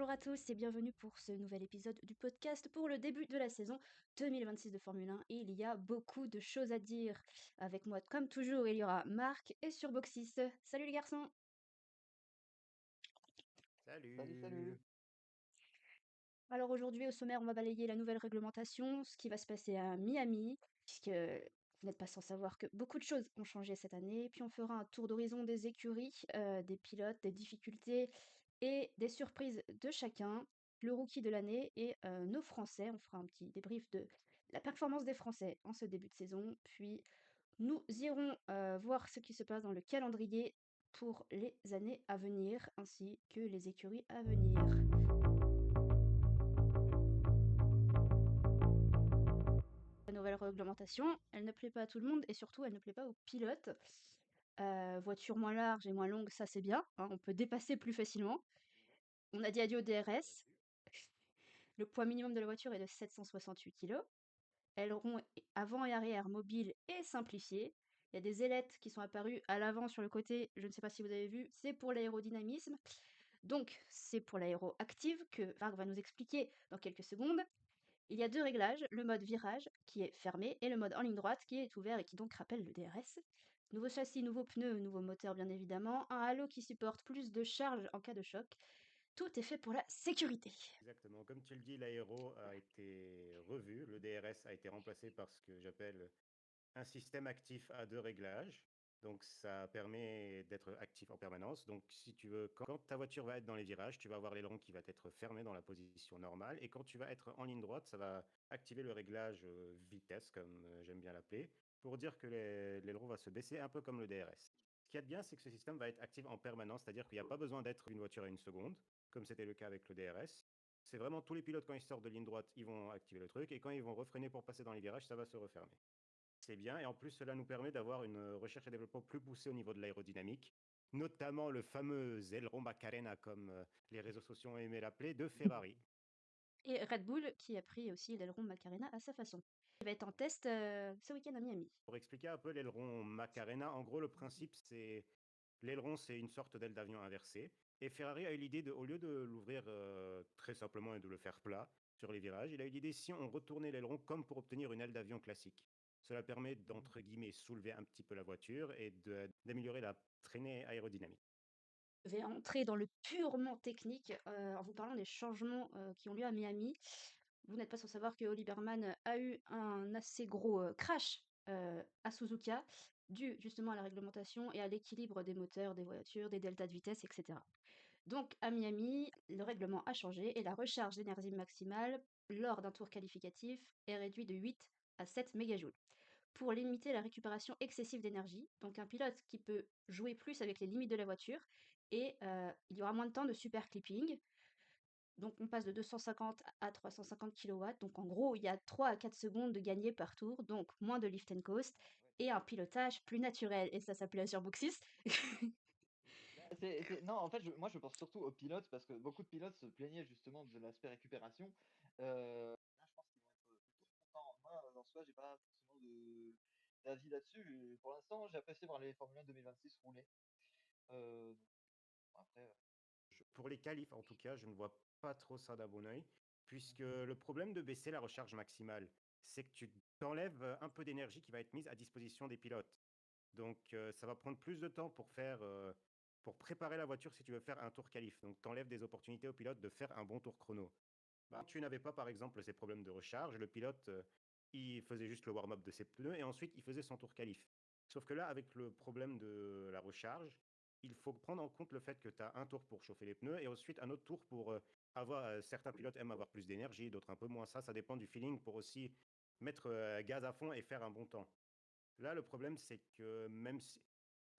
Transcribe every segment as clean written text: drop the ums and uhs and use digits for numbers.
Bonjour à tous et bienvenue pour ce nouvel épisode du podcast pour le début de la saison 2026 de Formule 1. Et il y a beaucoup de choses à dire. Avec moi, comme toujours, il y aura Marc et sur Boxys. Salut les garçons! Salut, Salut. Salut! Alors aujourd'hui, au sommaire, on va balayer la nouvelle réglementation, ce qui va se passer à Miami, puisque vous n'êtes pas sans savoir que beaucoup de choses ont changé cette année. Puis on fera un tour d'horizon des écuries, des pilotes, des difficultés et des surprises de chacun, le rookie de l'année et nos Français. On fera un petit débrief de la performance des Français en ce début de saison. Puis nous irons voir ce qui se passe dans le calendrier pour les années à venir, ainsi que les écuries à venir. La nouvelle réglementation, elle ne plaît pas à tout le monde et surtout elle ne plaît pas aux pilotes. Voiture moins large et moins longue, ça c'est bien, hein, on peut dépasser plus facilement. On a dit adieu au DRS. Le poids minimum de la voiture est de 768 kg. Aileron avant et arrière mobile et simplifié. Il y a des ailettes qui sont apparues à l'avant sur le côté, je ne sais pas si vous avez vu, c'est pour l'aérodynamisme. Donc c'est pour l'aéro active que Marc va nous expliquer dans quelques secondes. Il y a deux réglages, le mode virage qui est fermé et le mode en ligne droite qui est ouvert et qui donc rappelle le DRS. Nouveau châssis, nouveaux pneus, nouveau moteur bien évidemment, un halo qui supporte plus de charge en cas de choc. Tout est fait pour la sécurité. Exactement. Comme tu le dis, l'aéro a été revu. Le DRS a été remplacé par ce que j'appelle un système actif à deux réglages. Donc, ça permet d'être actif en permanence. Donc, si tu veux, quand ta voiture va être dans les virages, tu vas avoir l'aileron qui va être fermé dans la position normale. Et quand tu vas être en ligne droite, ça va activer le réglage vitesse, comme j'aime bien l'appeler, pour dire que l'aileron va se baisser un peu comme le DRS. Ce qu'il y a de bien, c'est que ce système va être actif en permanence, c'est-à-dire qu'il n'y a pas besoin d'être une voiture à une seconde, comme c'était le cas avec le DRS. C'est vraiment tous les pilotes, quand ils sortent de ligne droite, ils vont activer le truc, et quand ils vont refreiner pour passer dans les virages, ça va se refermer. C'est bien, et en plus, cela nous permet d'avoir une recherche et développement plus poussée au niveau de l'aérodynamique, notamment le fameux aileron Macarena, comme les réseaux sociaux ont aimé l'appeler, de Ferrari. Et Red Bull qui a pris aussi l'aileron Macarena à sa façon. Il va être en test ce week-end à Miami. Pour expliquer un peu l'aileron Macarena, en gros, le principe, c'est l'aileron, c'est une sorte d'aile d'avion inversée. Et Ferrari a eu l'idée, au lieu de l'ouvrir très simplement et de le faire plat sur les virages, il a eu l'idée si on retournait l'aileron comme pour obtenir une aile d'avion classique. Cela permet d'entre guillemets soulever un petit peu la voiture et d'améliorer la traînée aérodynamique. Je vais entrer dans le purement technique en vous parlant des changements qui ont lieu à Miami. Vous n'êtes pas sans savoir que Oli Berman a eu un assez gros crash à Suzuka, dû justement à la réglementation et à l'équilibre des moteurs, des voitures, des deltas de vitesse, etc. Donc à Miami, le règlement a changé et la recharge d'énergie maximale lors d'un tour qualificatif est réduite de 8 à 7 mégajoules pour limiter la récupération excessive d'énergie. Donc un pilote qui peut jouer plus avec les limites de la voiture et il y aura moins de temps de super clipping. Donc on passe de 250 à 350 kW. Donc en gros, il y a 3 à 4 secondes de gagné par tour, donc moins de lift and coast et un pilotage plus naturel. Et ça s'appelait sur Booksys. Non, en fait, moi, je pense surtout aux pilotes parce que beaucoup de pilotes se plaignaient justement de l'aspect récupération. Là, je pense qu'ils vont être plutôt contents. Moi, en soi, j'ai pas forcément d'avis là-dessus. Pour l'instant, j'ai apprécié voir les Formule 1 2026 rouler. Donc, après, Pour les qualifs, en tout cas, je ne vois pas trop ça d'un bon oeil, puisque le problème de baisser la recharge maximale, c'est que tu t'enlèves un peu d'énergie qui va être mise à disposition des pilotes. Donc, ça va prendre plus de temps pour préparer la voiture si tu veux faire un tour qualif. Donc, tu enlèves des opportunités aux pilotes de faire un bon tour chrono. Bah, tu n'avais pas, par exemple, ces problèmes de recharge. Le pilote, il faisait juste le warm-up de ses pneus et ensuite il faisait son tour qualif. Sauf que là, avec le problème de la recharge, il faut prendre en compte le fait que tu as un tour pour chauffer les pneus et ensuite un autre tour pour avoir. Certains pilotes aiment avoir plus d'énergie, d'autres un peu moins. Ça dépend du feeling pour aussi mettre gaz à fond et faire un bon temps. Là, le problème, c'est que même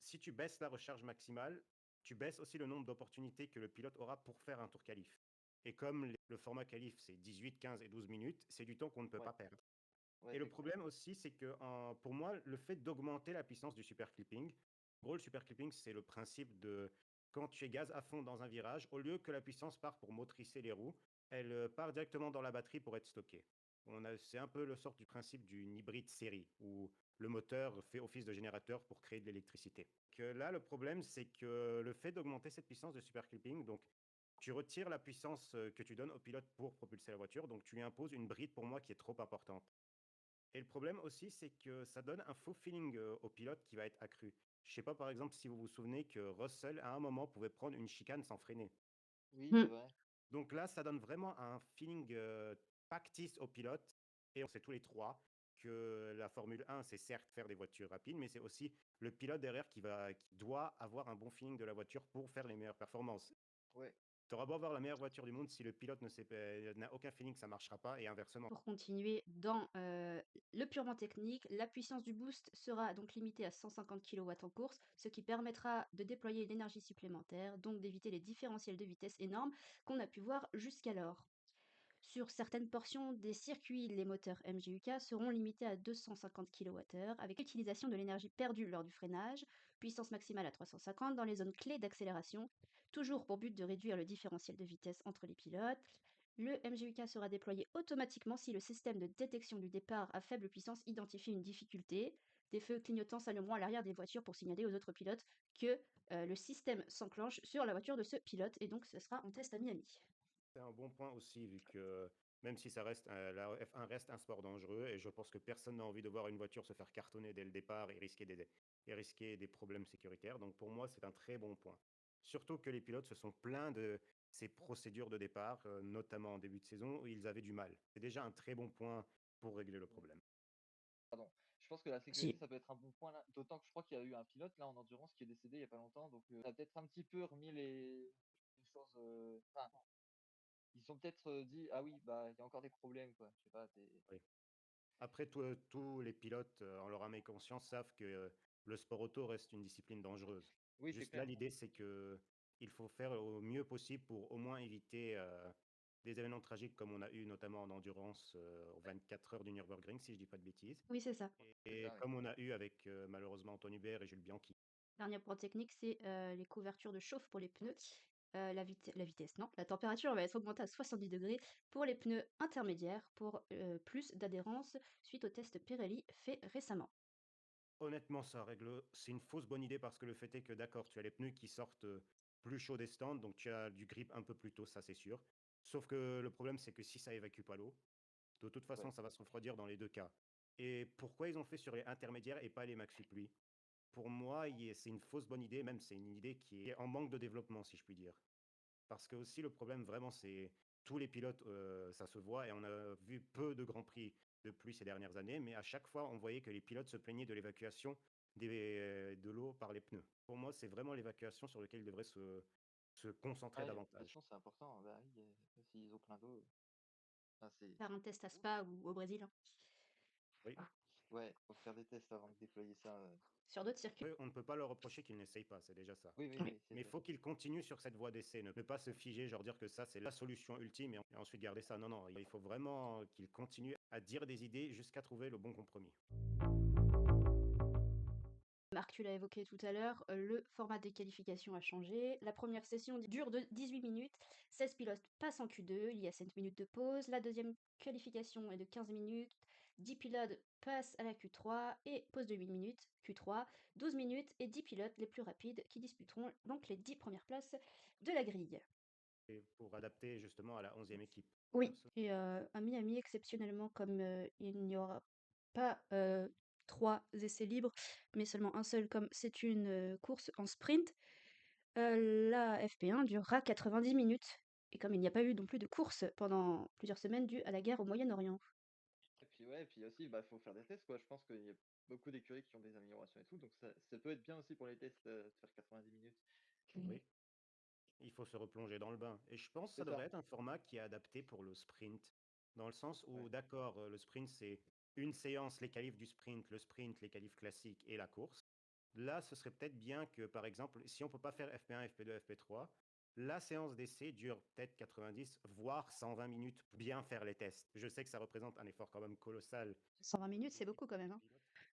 si tu baisses la recharge maximale, tu baisses aussi le nombre d'opportunités que le pilote aura pour faire un tour qualif. Et comme le format qualif, c'est 18, 15 et 12 minutes, c'est du temps qu'on ne peut ouais, pas perdre. ouais, Et le effectivement. problème aussi, c'est que pour moi, le fait d'augmenter la puissance du super clipping, en gros, le super clipping, c'est le principe de quand tu es gaz à fond dans un virage, au lieu que la puissance parte pour motricer les roues, elle part directement dans la batterie pour être stockée. C'est un peu le sort du principe d'une hybride série, où le moteur fait office de générateur pour créer de l'électricité. Que là, le problème, c'est que le fait d'augmenter cette puissance de super clipping, donc tu retires la puissance que tu donnes au pilote pour propulser la voiture, donc tu lui imposes une bride pour moi qui est trop importante. Et le problème aussi, c'est que ça donne un faux feeling au pilote qui va être accru. Je sais pas, par exemple, si vous vous souvenez que Russell, à un moment, pouvait prendre une chicane sans freiner. Oui, c'est Mmh. vrai. Donc là, ça donne vraiment un feeling factice au pilote. Et on sait tous les trois que la Formule 1, c'est certes faire des voitures rapides, mais c'est aussi le pilote derrière qui doit avoir un bon feeling de la voiture pour faire les meilleures performances. Ouais. Tu auras beau avoir la meilleure voiture du monde, si le pilote n'a aucun feeling, ça marchera pas, et inversement. Pour continuer dans, le purement technique, la puissance du boost sera donc limitée à 150 kW en course, ce qui permettra de déployer l'énergie supplémentaire, donc d'éviter les différentiels de vitesse énormes qu'on a pu voir jusqu'alors. Sur certaines portions des circuits, les moteurs MGUK seront limités à 250 kWh avec l'utilisation de l'énergie perdue lors du freinage, puissance maximale à 350 dans les zones clés d'accélération, toujours pour but de réduire le différentiel de vitesse entre les pilotes. Le MGUK sera déployé automatiquement si le système de détection du départ à faible puissance identifie une difficulté. Des feux clignotants s'allumeront à l'arrière des voitures pour signaler aux autres pilotes que le système s'enclenche sur la voiture de ce pilote et donc ce sera en test à Miami. C'est un bon point aussi, vu que même si ça reste la F1 reste un sport dangereux, et je pense que personne n'a envie de voir une voiture se faire cartonner dès le départ et risquer des problèmes sécuritaires. Donc pour moi, c'est un très bon point. Surtout que les pilotes se sont plaints de ces procédures de départ, notamment en début de saison, où ils avaient du mal. C'est déjà un très bon point pour régler le Mm. problème. Pardon. Je pense que la sécurité, Si. ça peut être un bon point là, d'autant que je crois qu'il y a eu un pilote là en endurance qui est décédé il y a pas longtemps, donc ça a peut-être un petit peu remis les choses. Enfin, ils se sont peut-être dit, ah oui, bah il y a encore des problèmes quoi. Je sais pas. Oui. Après, tous les pilotes, en leur âme et conscience, savent que le sport auto reste une discipline dangereuse. Oui, c'est Juste là, clair. l'idée, c'est que il faut faire au mieux possible pour au moins éviter des événements tragiques comme on a eu notamment en endurance aux Ouais, 24 heures du Nürburgring, si je dis pas de bêtises, Oui, c'est ça. c'est et ça, oui. comme on a eu avec malheureusement Anthony Hubert et Jules Bianchi. Dernier point technique, c'est les couvertures de chauffe pour les pneus. La vitesse, non, la température va être augmentée à 70 degrés pour les pneus intermédiaires pour plus d'adhérence suite au test Pirelli fait récemment. Honnêtement, c'est une fausse bonne idée parce que le fait est que, d'accord, tu as les pneus qui sortent plus chauds des stands, donc tu as du grip un peu plus tôt, ça c'est sûr. Sauf que le problème, c'est que si ça évacue pas l'eau, de toute façon, Ouais. ça va se refroidir dans les deux cas. Et pourquoi ils ont fait sur les intermédiaires et pas les max pluie? Pour moi, c'est une fausse bonne idée, même c'est une idée qui est en manque de développement, si je puis dire. Parce que aussi le problème vraiment, c'est tous les pilotes, ça se voit, et on a vu peu de grands prix de pluie ces dernières années, mais à chaque fois, on voyait que les pilotes se plaignaient de l'évacuation de l'eau par les pneus. Pour moi, c'est vraiment l'évacuation sur laquelle ils devraient se concentrer Ouais, davantage. l'évacuation, c'est important, hein. Bah oui, s'ils ont plein d'eau, enfin, c'est. Faire un test à Spa ou au Brésil, hein, Oui. Ouais, faut faire des tests avant de déployer ça. sur d'autres circuits. Après, on ne peut pas leur reprocher qu'ils n'essayent pas, c'est déjà ça. Oui, oui, Oui. oui, c'est Mais il vrai. faut qu'ils continuent sur cette voie d'essai, ne pas se figer, genre dire que ça c'est la solution ultime et ensuite garder ça. Non, non, il faut vraiment qu'ils continuent à dire des idées jusqu'à trouver le bon compromis. Marc, tu l'as évoqué tout à l'heure, le format des qualifications a changé. La première session dure de 18 minutes, 16 pilotes passent en Q2, il y a 7 minutes de pause. La deuxième qualification est de 15 minutes, 10 pilotes passent à la Q3 et pause de 8 minutes, Q3, 12 minutes et 10 pilotes les plus rapides qui disputeront donc les 10 premières places de la grille. Et pour adapter justement à la 11e équipe. Oui, et à Miami, exceptionnellement, comme il n'y aura pas 3 essais libres, mais seulement un seul, comme c'est une course en sprint, la FP1 durera 90 minutes. Et comme il n'y a pas eu non plus de course pendant plusieurs semaines due à la guerre au Moyen-Orient. Et puis ouais, et puis aussi, bah, faut faire des tests, quoi. Je pense qu'il y a beaucoup d'écuries qui ont des améliorations et tout, donc ça peut être bien aussi pour les tests de faire 90 minutes. Oui, il faut se replonger dans le bain. Et je pense que ça C'est devrait ça. être un format qui est adapté pour le sprint. Dans le sens Ouais. où, d'accord, le sprint, c'est une séance, les qualifs du sprint, le sprint, les qualifs classiques et la course. Là, ce serait peut-être bien que, par exemple, si on ne peut pas faire FP1, FP2, FP3, la séance d'essai dure peut-être 90, voire 120 minutes pour bien faire les tests. Je sais que ça représente un effort quand même colossal 120 pour minutes, les c'est équipes beaucoup quand et même, les hein.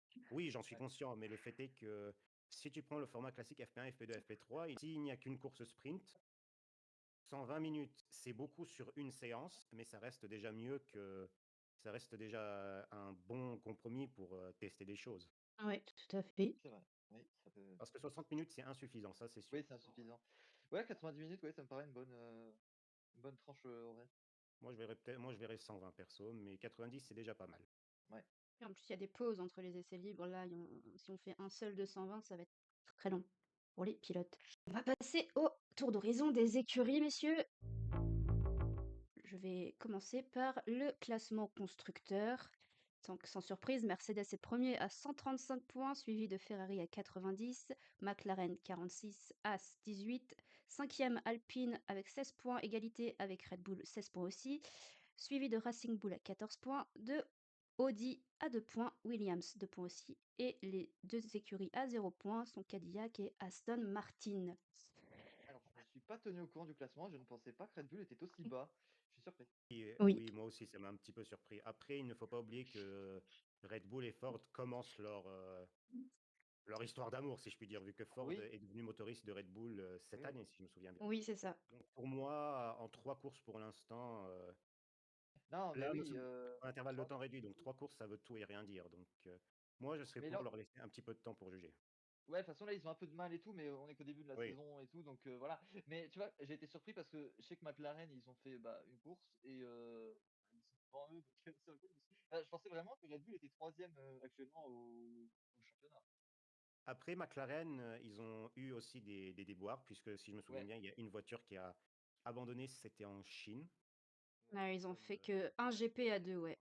pilotes. Oui, j'en suis Ouais. conscient, mais le fait est que si tu prends le format classique FP1, FP2, FP3, s'il n'y a qu'une course sprint, 120 minutes, c'est beaucoup sur une séance, mais ça reste déjà un bon compromis pour tester des choses. Ouais, tout à fait. C'est vrai. Oui, ça peut. Parce que 60 minutes, c'est insuffisant, ça c'est sûr. Oui, c'est insuffisant. Ouais, 90 minutes, ouais, ça me paraît une bonne tranche horaire. Moi, je verrais 120 perso, mais 90, c'est déjà pas mal. Ouais. Et en plus, il y a des pauses entre les essais libres. Là, si on fait un seul de 120, ça va être très long pour les pilotes. On va passer au tour d'horizon des écuries, messieurs. Je vais commencer par le classement constructeur. Donc, sans surprise, Mercedes est premier à 135 points, suivi de Ferrari à 90, McLaren 46, As 18, 5e Alpine avec 16 points, égalité avec Red Bull 16 points aussi, suivi de Racing Bull à 14 points, de Audi à 2 points, Williams 2 points aussi, et les deux écuries à 0 points sont Cadillac et Aston Martin. Alors, je me suis pas tenu au courant du classement, je ne pensais pas que Red Bull était aussi bas. Je suis surpris. Oui, Oui, moi aussi, ça m'a un petit peu surpris. Après, il ne faut pas oublier que Red Bull et Ford commencent leur histoire d'amour, si je puis dire, vu que Ford Oui, est devenu motoriste de Red Bull cette oui, oui. année, si je me souviens bien. oui, c'est ça. Donc pour moi, en 3 courses pour l'instant, Non, mais là, nous oui, sommes à un intervalle de trois- temps réduit, donc 3 courses, ça veut tout et rien dire. Donc moi, je serais mais pour là, leur laisser un petit peu de temps pour juger. ouais, de toute façon, là, ils ont un peu de mal et tout, mais on est qu'au début de la Oui, saison et tout, donc voilà. Mais tu vois, j'ai été surpris parce que je sais que McLaren, ils ont fait bah, une course et ils sont devant eux, donc c'est un peu- je pensais vraiment que Red Bull était troisième actuellement au championnat. après, McLaren, ils ont eu aussi des déboires, puisque si je me souviens Ouais, bien, il y a une voiture qui a abandonné, c'était en Chine. ouais, Ouais, tout ils ont comme, fait que un GP à deux, ouais.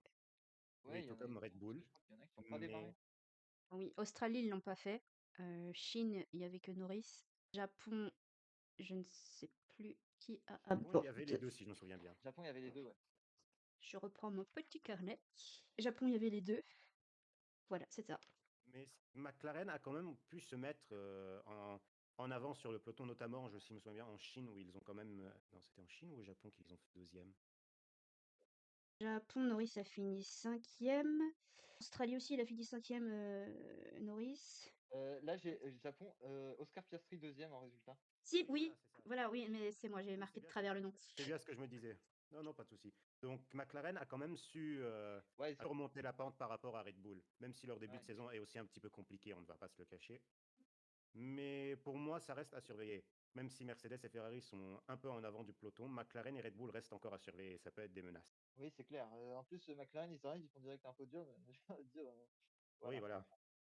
ouais, Oui, il y tout en a eu comme Red autant, parce que Bull. je crois qu'il y en a qui n'ont pas démarré. Mais Oui, Australie, ils l'ont pas fait. Chine, il y avait que Norris. Japon, je ne sais plus qui a Japon, il y avait les abordé. deux, si je me souviens bien. Japon, il y avait les deux, ouais. Je reprends mon petit carnet. Japon, il y avait les deux. Voilà, c'est ça. Mais McLaren a quand même pu se mettre en avant sur le peloton, notamment, si je me souviens bien, en Chine, où ils ont quand même. Non, c'était en Chine ou au Japon qu'ils ont fait deuxième? Japon, Norris a fini cinquième. Australie aussi, il a fini cinquième, Norris. Là, j'ai Japon, Oscar Piastri deuxième en résultat. Si, Oui, voilà, oui, c'est ça. voilà, oui, mais c'est moi, j'ai Oui, marqué de travers le nom. c'est bien ce que je me disais. Non, non, pas de souci. Donc McLaren a quand même Ouais, a remonter la pente par rapport à Red Bull, même si leur début ouais. de saison est aussi un petit peu compliqué, on ne va pas se le cacher. Mais pour moi, ça reste à surveiller. Même si Mercedes et Ferrari sont un peu en avant du peloton, McLaren et Red Bull restent encore à surveiller. Ça peut être des menaces. Oui, c'est clair. En plus, McLaren, ils arrivent, ils font direct un podium. J'ai envie de dire, Oui, voilà. voilà.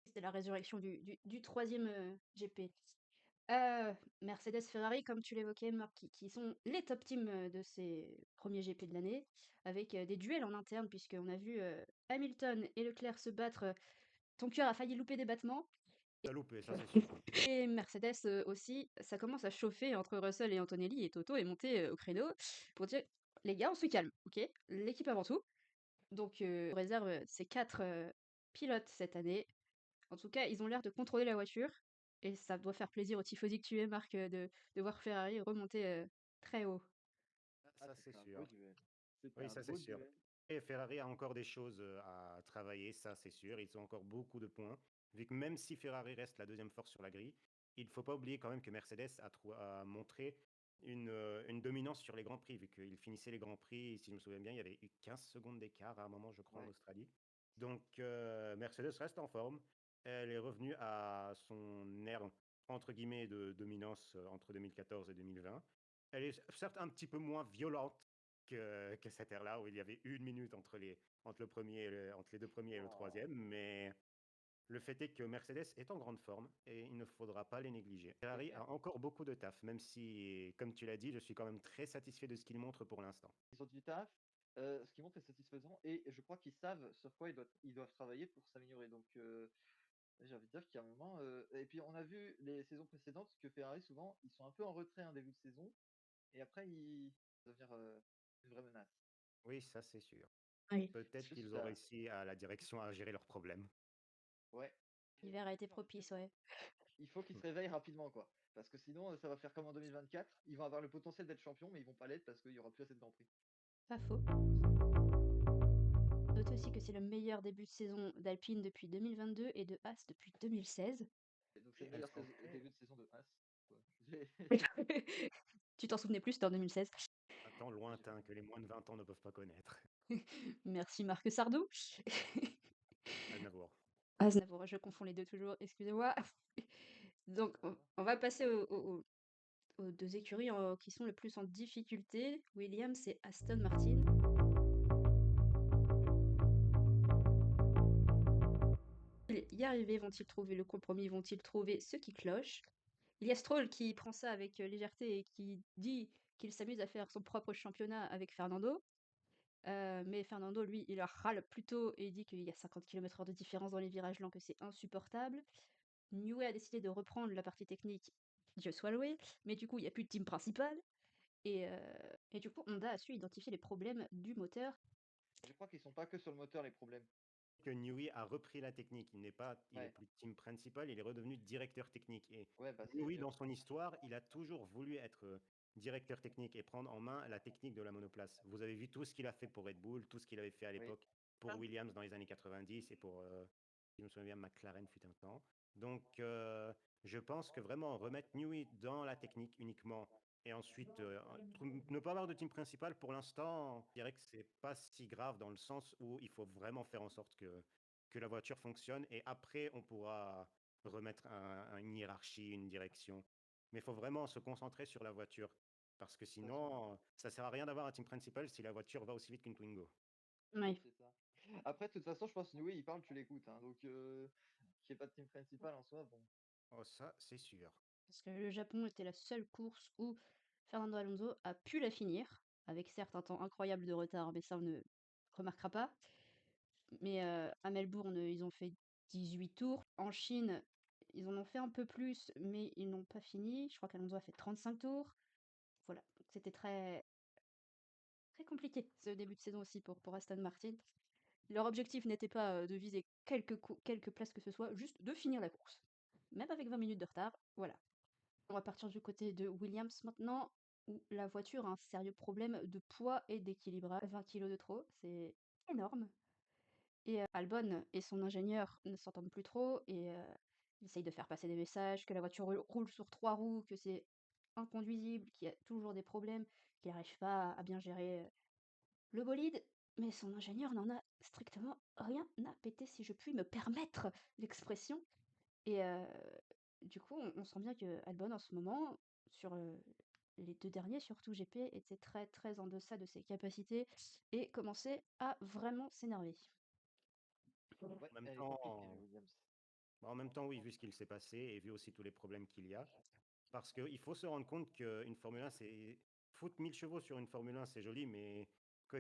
C'était la résurrection du troisième GP. Mercedes, Ferrari, comme tu l'évoquais, Marc, qui sont les top teams de ces premiers GP de l'année, avec des duels en interne, puisqu'on a vu Hamilton et Leclerc se battre. Ton cœur a failli louper des battements. Ça loupé, ça c'est sûr. Et Mercedes aussi, ça commence à chauffer entre Russell et Antonelli, et Toto est monté au créneau pour dire, les gars, on se calme, ok? L'équipe avant tout. Donc, on réserve ces quatre pilotes cette année. En tout cas, ils ont l'air de contrôler la voiture. Et ça doit faire plaisir aux tifosi que tu es, Marc, de voir Ferrari remonter très haut. Ah, Ça c'est c'était un beau sûr. duel. C'était Oui, un ça c'est beau sûr. duel. Et Ferrari a encore des choses à travailler, ça c'est sûr. Ils ont encore beaucoup de points. Vu que même si Ferrari reste la deuxième force sur la grille, il ne faut pas oublier quand même que Mercedes a montré une dominance sur les Grands Prix, vu qu'ils finissaient les Grands Prix, si je me souviens bien, il y avait eu 15 secondes d'écart à un moment, je crois, en Ouais. Australie. Donc Mercedes reste en forme. Elle est revenue à son ère, entre guillemets, de dominance entre 2014 et 2020. Elle est certes un petit peu moins violente que cette ère-là, où il y avait 1 minute entre entre les deux premiers et le Oh, troisième, mais le fait est que Mercedes est en grande forme et il ne faudra pas les négliger. c'est Ferrari clair. a encore beaucoup de taf, même si, comme tu l'as dit, je suis quand même très satisfait de ce qu'il montre pour l'instant. Ils ont du taf, ce qui montre est satisfaisant, et je crois qu'ils savent sur quoi ils doivent travailler pour s'améliorer. Donc, j'ai envie de dire qu'il y a un moment. Et puis, on a vu les saisons précédentes que Ferrari, souvent, ils sont un peu en retrait en début de saison, et après, ils deviennent une vraie menace. Oui, ça c'est sûr. Oui. Peut-être C'est juste, qu'ils ont réussi à la direction à gérer leurs problèmes. ouais. L'hiver a été propice, ouais. Il faut qu'ils se réveillent rapidement, quoi. Parce que sinon, ça va faire comme en 2024. Ils vont avoir le potentiel d'être champions, mais ils vont pas l'être parce qu'il y aura plus assez de Grand Prix. Pas faux. Note aussi que c'est le meilleur début de saison d'Alpine depuis 2022 et de As depuis 2016. Et donc, c'est Oui, le elles meilleur sont début de saison de As. Quoi. Tu t'en souvenais plus, c'était en 2016. un temps J'ai pas lointain que compris. les moins de 20 ans ne peuvent pas connaître. Merci Marc Sardou. Aznavour. Aznavour, je confonds les deux toujours, excusez-moi. Donc, Ça va. on va passer aux 2 écuries qui sont le plus en difficulté, Williams et Aston Martin. Y arriver? Vont-ils trouver le compromis? Vont-ils trouver ce qui cloche? Il y a Stroll qui prend ça avec légèreté et qui dit qu'il s'amuse à faire son propre championnat avec Fernando. Mais Fernando, lui, il râle plutôt et il dit qu'il y a 50 km/h de différence dans les virages lents, que c'est insupportable. Newey a décidé de reprendre la partie technique, Dieu soit loué, mais du coup, il n'y a plus de team principal. Et du coup, Honda a su identifier les problèmes du moteur. Je crois qu'ils sont pas que sur le moteur les problèmes. Que Newey a repris la technique. Il est Ouais, plus team principal, il est redevenu directeur technique. Et ouais, bah c'est Newey, mieux. dans son histoire, il a toujours voulu être directeur technique et prendre en main la technique de la monoplace. Vous avez vu tout ce qu'il a fait pour Red Bull, tout ce qu'il avait fait à Oui. l'époque pour Williams dans les années 90 et pour, si je me souviens bien, McLaren fut un temps. Donc, je pense que vraiment remettre Newey dans la technique uniquement et ensuite ne pas avoir de team principal pour l'instant, je dirais que c'est pas si grave dans le sens où il faut vraiment faire en sorte que la voiture fonctionne et après on pourra remettre une hiérarchie, une direction. Mais il faut vraiment se concentrer sur la voiture parce que C'est sûr. sinon, ça sert à rien d'avoir un team principal si la voiture va aussi vite qu'une Twingo. Oui, C'est ça. Après, de toute façon, je pense que Newey, il parle, tu l'écoutes, hein, donc qu'il n'y ait pas de team principal en soi, bon. Oh, ça, c'est sûr. parce que le Japon était la seule course où Fernando Alonso a pu la finir, avec certes un temps incroyable de retard, mais ça on ne remarquera pas. Mais à Melbourne, ils ont fait 18 tours. En Chine, ils en ont fait un peu plus, mais ils n'ont pas fini. Je crois qu'Alonso a fait 35 tours. Voilà, donc c'était très, très compliqué ce début de saison aussi pour Aston Martin. Leur objectif n'était pas de viser quelques places que ce soit, juste de finir la course. Même avec 20 minutes de retard, voilà. On va partir du côté de Williams maintenant, où la voiture a un sérieux problème de poids et d'équilibrage. 20 kilos de trop, c'est énorme. Et Albon et son ingénieur ne s'entendent plus trop et ils essayent de faire passer des messages, que la voiture roule sur 3 roues, que c'est inconduisible, qu'il y a toujours des problèmes, qu'il n'arrive pas à bien gérer le bolide. Mais son ingénieur n'en a strictement rien à péter, si je puis me permettre l'expression. Et du coup, on sent bien que Albon, en ce moment, sur les 2 derniers, surtout GP, était très, très en deçà de ses capacités et commençait à vraiment s'énerver. Ouais, En même elle est compliquée, temps, Williams. en même temps, oui, vu ce qu'il s'est passé et vu aussi tous les problèmes qu'il y a, parce qu'il faut se rendre compte qu'une Formule 1, c'est foutre 1000 chevaux sur une Formule 1, c'est joli, mais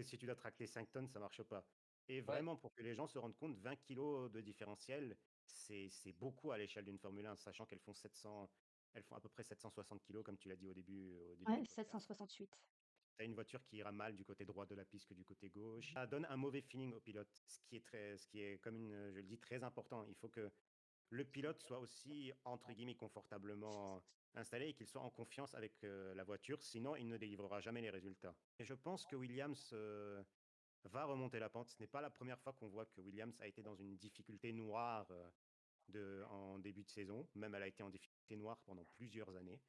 si tu dois tracter 5 tonnes, ça marche pas. Et Ouais, vraiment, pour que les gens se rendent compte, 20 kilos de différentiel, c'est beaucoup à l'échelle d'une Formule 1, sachant elles font à peu près 760 kilos, comme tu l'as dit au début Ouais, du podcast. 768. Tu as une voiture qui ira mal du côté droit de la piste que du côté gauche. Ça donne un mauvais feeling au pilote, ce qui est, comme je le dis, très important. Il faut que le pilote soit aussi, entre guillemets, confortablement installé et qu'il soit en confiance avec la voiture, sinon il ne délivrera jamais les résultats. Et je pense que Williams va remonter la pente. Ce n'est pas la première fois qu'on voit que Williams a été dans une difficulté noire en début de saison. Même elle a été en difficulté noire pendant plusieurs années.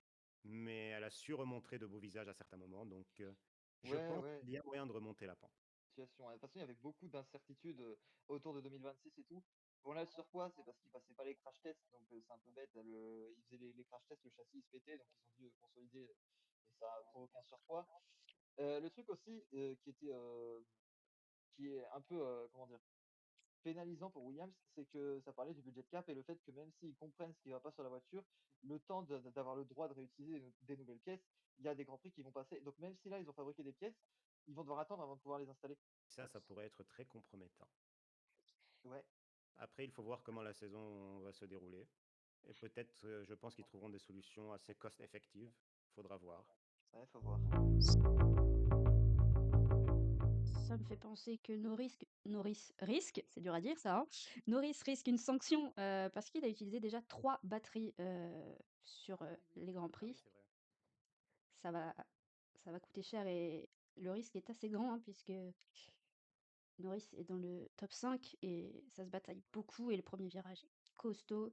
Mais elle a su remontrer de beaux visages à certains moments. Donc je ouais, pense ouais. qu'il y a moyen de remonter la pente. Situation. De toute façon, il y avait beaucoup d'incertitudes autour de 2026 et tout. Bon, là, le surpoids, c'est parce qu'ils passaient pas les crash tests, donc c'est un peu bête. Ils faisaient les crash tests, le châssis il se pétait, donc ils ont dû consolider et ça a provoqué un surpoids. Le truc aussi qui est un peu, comment dire, pénalisant pour Williams, c'est que ça parlait du budget cap et le fait que même s'ils comprennent ce qui va pas sur la voiture, le temps d'avoir le droit de réutiliser des nouvelles pièces, il y a des grands prix qui vont passer. Donc même si là ils ont fabriqué des pièces, ils vont devoir attendre avant de pouvoir les installer. Ça pourrait être très compromettant. Ouais, Après, il faut voir comment la saison va se dérouler. Et peut-être, je pense qu'ils trouveront des solutions assez cost-effectives. Faudra voir. ouais, faut voir. Ça me fait penser que Norris risque, c'est dur à dire ça, hein, Norris risque une sanction parce qu'il a utilisé déjà 3 batteries sur les Grands Ah oui, Prix. c'est vrai. Ça va, ça va coûter cher et le risque est assez grand hein, puisque Norris est dans le top 5 et ça se bataille beaucoup et le premier virage est costaud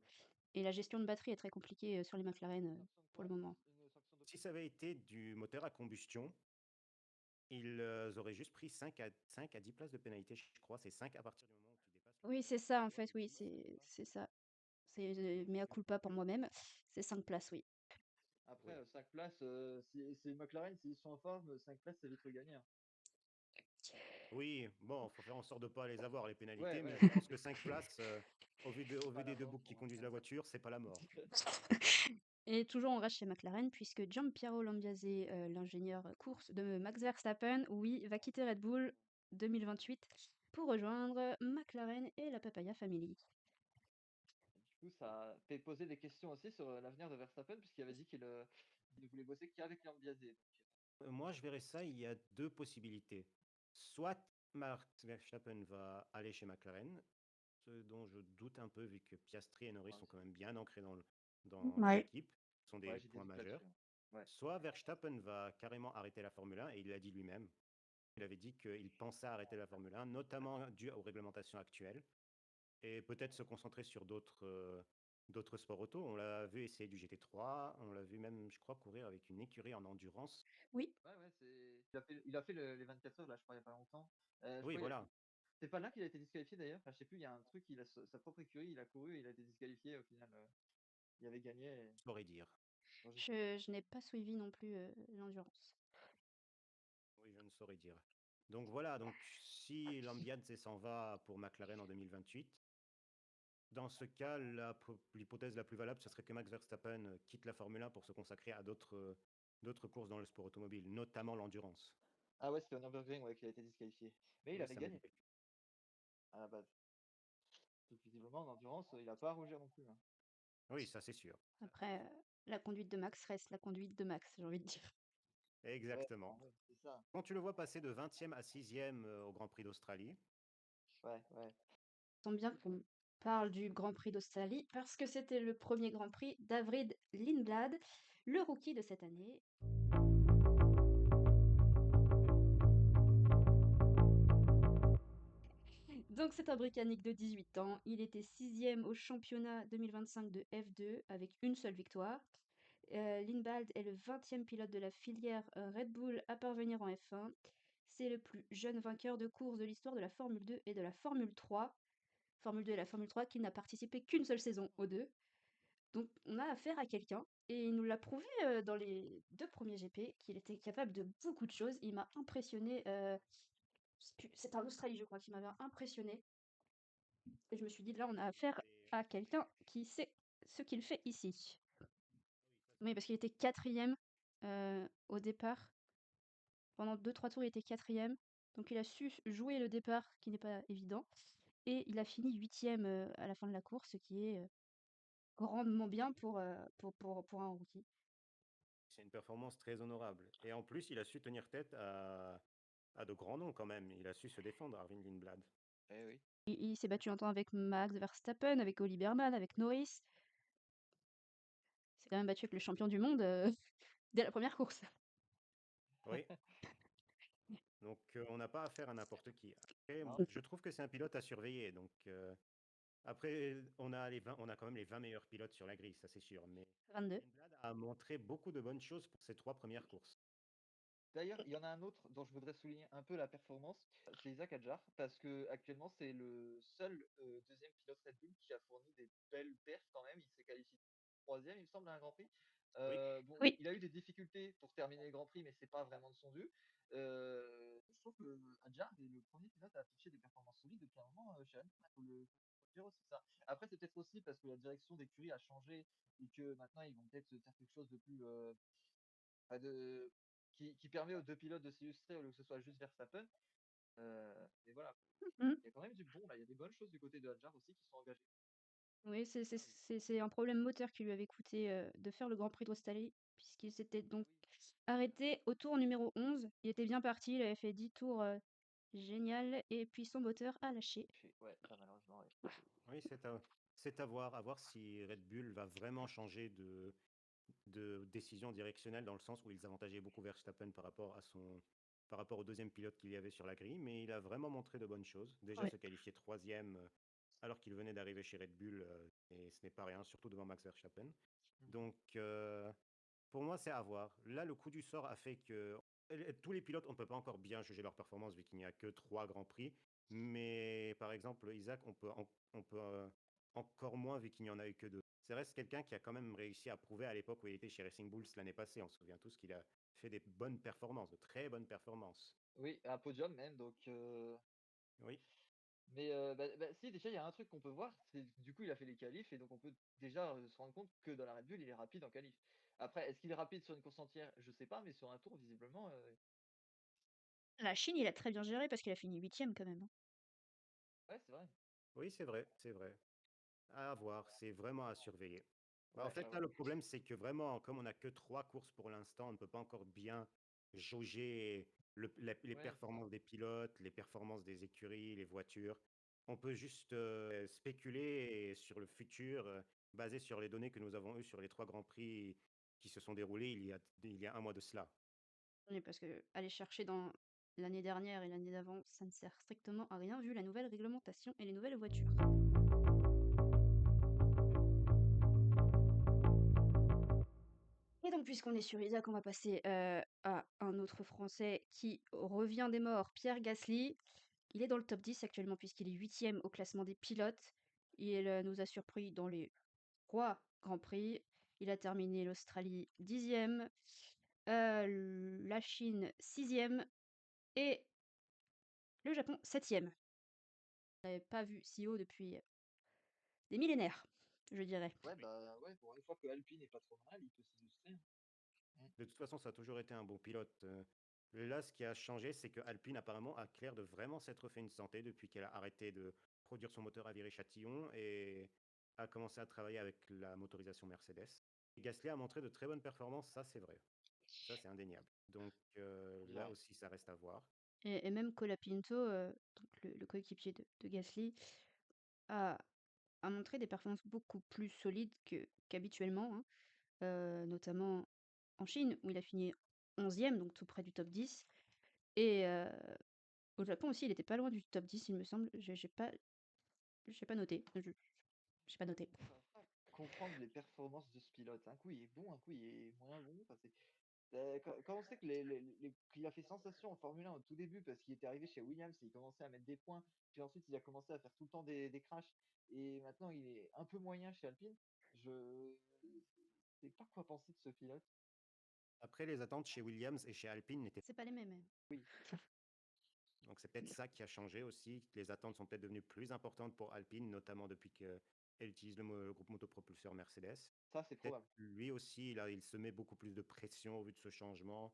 et la gestion de batterie est très compliquée sur les McLaren Une sanction de pour le quoi? moment. Une sanction de Si plus? ça avait été du moteur à combustion, ils auraient juste pris 5 à 10 places de pénalité, je crois. C'est 5 à partir du moment où tu dépasses le Oui, moteur c'est à ça en combustion fait, et oui, 10 c'est ça. C'est mea culpa pour moi-même. C'est 5 places, oui. après, Oui. 5 places, si c'est McLaren, s'ils sont en forme, 5 places, c'est vite regagné, hein. Oui, bon, faut faire en sorte de pas les avoir, les Ouais, pénalités, mais ouais, je bah, pense que 5 places, au c'est vu pas des la deux mort boucs qui pour conduisent McLaren. la voiture, c'est pas la mort. Et toujours on reste chez McLaren puisque Giampiero Lambiase, l'ingénieur course de Max Verstappen, oui, va quitter Red Bull 2028 pour rejoindre McLaren et la Papaya Family. Du coup, ça fait poser des questions aussi sur l'avenir de Verstappen, puisqu'il avait dit il ne voulait bosser qu'avec Lambiase. Donc, Moi, je verrais ça, il y a 2 possibilités. Soit Max Verstappen va aller chez McLaren, ce dont je doute un peu vu que Piastri et Norris ouais, sont quand aussi. même bien ancrés dans Ouais. l'équipe, ce sont Ouais, des j'ai des points doutes majeurs. là-dessus, hein. Ouais. Soit Verstappen va carrément arrêter la Formule 1 et il l'a dit lui-même. Il avait dit qu'il pensait arrêter la Formule 1, notamment dû aux réglementations actuelles, et peut-être se concentrer sur d'autres sports auto. On l'a vu essayer du GT3, on l'a vu même, je crois, courir avec une écurie en endurance. Oui, Ouais, ouais, il a fait les 24 heures, là, je crois, il y a pas longtemps. Je Oui, crois, voilà, c'est pas là qu'il a été disqualifié d'ailleurs. Enfin, je sais plus, il y a un truc, sa propre écurie, il a couru et il a été disqualifié au final. Il avait gagné. je saurais dire. Bon, je n'ai pas suivi non plus l'endurance. Oui, je ne saurais dire. Donc voilà, donc si Lambiadze s'en va pour McLaren en 2028, dans ce cas, l'hypothèse la plus valable, ce serait que Max Verstappen quitte la Formule 1 pour se consacrer à d'autres courses dans le sport automobile, notamment l'endurance. Ah ouais, c'était au Nürburgring, ouais, qu'il a été disqualifié. Mais il Oui, avait ça me gagné dit quelque chose. à la base. Donc, visiblement, en endurance, il a pas à rougir non plus, hein. Oui, ça c'est sûr. Après, la conduite de Max reste la conduite de Max, j'ai envie de dire. Ouais, Exactement. bah ouais, c'est ça. Quand tu le vois passer de 20e à 6e au Grand Prix d'Australie, Ouais, ouais. Ça tombe bien qu'on parle du Grand Prix d'Australie parce que c'était le premier Grand Prix d'Avril Lindblad, le rookie de cette année. Donc c'est un Britannique de 18 ans. Il était sixième au championnat 2025 de F2 avec une seule victoire. Lindblad est le 20e pilote de la filière Red Bull à parvenir en F1. C'est le plus jeune vainqueur de course de l'histoire de la Formule 2 et de la Formule 3. Formule 2 et la Formule 3 qui n'a participé qu'une seule saison aux deux. Donc on a affaire à quelqu'un et il nous l'a prouvé, dans les 2 premiers GP qu'il était capable de beaucoup de choses. Il m'a impressionné, c'était en Australie, je crois, qui m'avait impressionné et je me suis dit: «Là, on a affaire à quelqu'un qui sait ce qu'il fait ici». Oui, parce qu'il était quatrième au départ. Pendant 2-3 tours, il était quatrième. Donc il a su jouer le départ qui n'est pas évident et il a fini huitième à la fin de la course, ce qui est, grandement bien pour un rookie. c'est une performance très honorable. Et en plus, il a su tenir tête à de grands noms quand même. Il a su se défendre, Arvin Lindblad. Eh oui. Il s'est battu longtemps avec Max Verstappen, avec Oli Berman, avec Norris. Il s'est quand même battu avec le champion du monde dès la première course. Oui, donc on n'a pas affaire à n'importe qui. Après, Non. je trouve que c'est un pilote à surveiller. Donc après, on a quand même les 20 meilleurs pilotes sur la grille, ça c'est sûr. Mais 22. Lindblad a montré beaucoup de bonnes choses pour ses 3 premières courses. D'ailleurs, il y en a un autre dont je voudrais souligner un peu la performance, c'est Isaac Hadjar, parce que actuellement c'est le seul deuxième pilote Red Bull qui a fourni des belles perfs quand même. Il s'est qualifié troisième, il me semble, à un Grand Prix. Oui, Bon, Oui. il a eu des difficultés pour terminer le Grand Prix, mais c'est pas vraiment de son dû. Je trouve que Hadjar est le premier pilote à afficher des performances solides depuis un moment chez Red Bull. Faut le dire aussi ça. Après, c'est peut-être aussi parce que la direction d'écurie a changé et que maintenant ils vont peut-être faire quelque chose de plus enfin, qui permet aux deux pilotes de s'illustrer au lieu que ce soit juste Verstappen. Mais voilà, Mmh. il y a quand même du bon là, il y a des bonnes choses du côté de Hadjar aussi qui sont engagées. Oui, c'est un problème moteur qui lui avait coûté de faire le Grand Prix d'Australie, puisqu'il s'était Ah donc oui, arrêté au tour numéro 11. Il était bien parti, il avait fait 10 tours génial, et puis son moteur a lâché. ouais, ça malheureusement, ouais. oui, à voir si Red Bull va vraiment changer de décision directionnelle dans le sens où ils avantageaient beaucoup Verstappen par rapport au deuxième pilote qu'il y avait sur la grille, mais il a vraiment montré de bonnes choses. Déjà Ouais. se qualifier troisième alors qu'il venait d'arriver chez Red Bull, et ce n'est pas rien, surtout devant Max Verstappen. Mm. Donc pour moi, c'est à voir. Là, le coup du sort a fait que tous les pilotes, on ne peut pas encore bien juger leur performance vu qu'il n'y a que 3 grands prix. Mais par exemple, Isaac, on peut encore moins vu qu'il n'y en a eu que 2. ça reste quelqu'un qui a quand même réussi à prouver à l'époque où il était chez Racing Bulls l'année passée. On se souvient tous qu'il a fait des bonnes performances, de très bonnes performances. Oui, un podium même, donc Oui, mais si déjà il y a un truc qu'on peut voir, c'est du coup il a fait les qualifs et donc on peut déjà, se rendre compte que dans la Red Bull, il est rapide en qualif. Après, est-ce qu'il est rapide sur une course entière? Je sais pas, mais sur un tour visiblement, La Chine, il a très bien géré parce qu'il a fini 8e quand même, hein. ouais, c'est vrai. oui, c'est vrai, c'est vrai. À voir, c'est vraiment à surveiller. Bah, en Ouais, fait, ouais, là, ouais. le problème, c'est que vraiment, comme on n'a que 3 courses pour l'instant, on ne peut pas encore bien jauger les Ouais, c'est ça. performances des pilotes, les performances des écuries, les voitures. On peut juste spéculer sur le futur, basé sur les données que nous avons eues sur les 3 grands prix qui se sont déroulés il y a un mois de cela. Oui, parce que aller chercher dans l'année dernière et l'année d'avant, ça ne sert strictement à rien vu la nouvelle réglementation et les nouvelles voitures. Et donc, puisqu'on est sur Isaac, on va passer à un autre Français qui revient des morts, Pierre Gasly. Il est dans le top 10 actuellement puisqu'il est 8e au classement des pilotes. Il nous a surpris dans les 3 Grands Prix. Il a terminé l'Australie 10e, la Chine 6e et le Japon 7e. On n'avait pas vu si haut depuis des millénaires, je dirais. Ouais, bah, ouais, pour une fois que Alpine est pas trop mal, il peut s'illustrer, hein. Mmh. De toute façon, ça a toujours été un bon pilote. Là, ce qui a changé, c'est que Alpine apparemment a clair de vraiment s'être fait une santé depuis qu'elle a arrêté de produire son moteur à Viry-Châtillon et a commencé à travailler avec la motorisation Mercedes. Et Gasly a montré de très bonnes performances, ça c'est vrai. Ça c'est indéniable. Donc C'est là vrai. aussi, ça reste à voir. Et même Colapinto, donc le coéquipier de Gasly, a, a montré des performances beaucoup plus solides qu'habituellement, hein, notamment en Chine, où il a fini 11e, donc tout près du top 10. Et au Japon aussi, il était pas loin du top 10, il me semble. J'ai pas noté. J'ai pas noté. J'arrive pas à comprendre les performances de ce pilote. Un coup, il est bon, un coup, il est moins bon. Enfin, quand on sait que qu'il a fait sensation en Formule 1 au tout début parce qu'il était arrivé chez Williams et il commençait à mettre des points, puis ensuite il a commencé à faire tout le temps des crashs, et maintenant il est un peu moyen chez Alpine, je sais pas quoi penser de ce pilote. Après, les attentes chez Williams et chez Alpine n'étaient C'est pas les mêmes, hein. Oui, donc c'est peut-être ça qui a changé aussi. Les attentes sont peut-être devenues plus importantes pour Alpine, notamment depuis qu'elle utilise le groupe motopropulseur Mercedes. ça c'est Peut-être probable. lui aussi, là, il se met beaucoup plus de pression au vu de ce changement.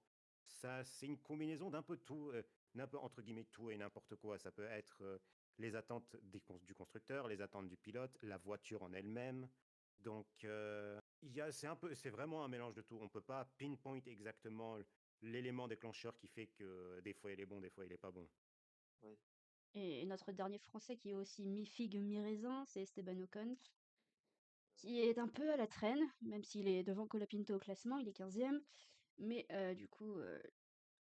Ça, c'est une combinaison d'un peu tout, d'un peu entre guillemets tout et n'importe quoi. Ça peut être les attentes du constructeur, les attentes du pilote, la voiture en elle-même. Donc, c'est vraiment un mélange de tout. On peut pas pinpoint exactement l'élément déclencheur qui fait que des fois il est bon, des fois il est pas bon. Oui. Et notre dernier Français qui est aussi mi-figue, mi-raisin, c'est Esteban Ocon, qui est un peu à la traîne, même s'il est devant Colapinto au classement, il est 15e. Mais du coup,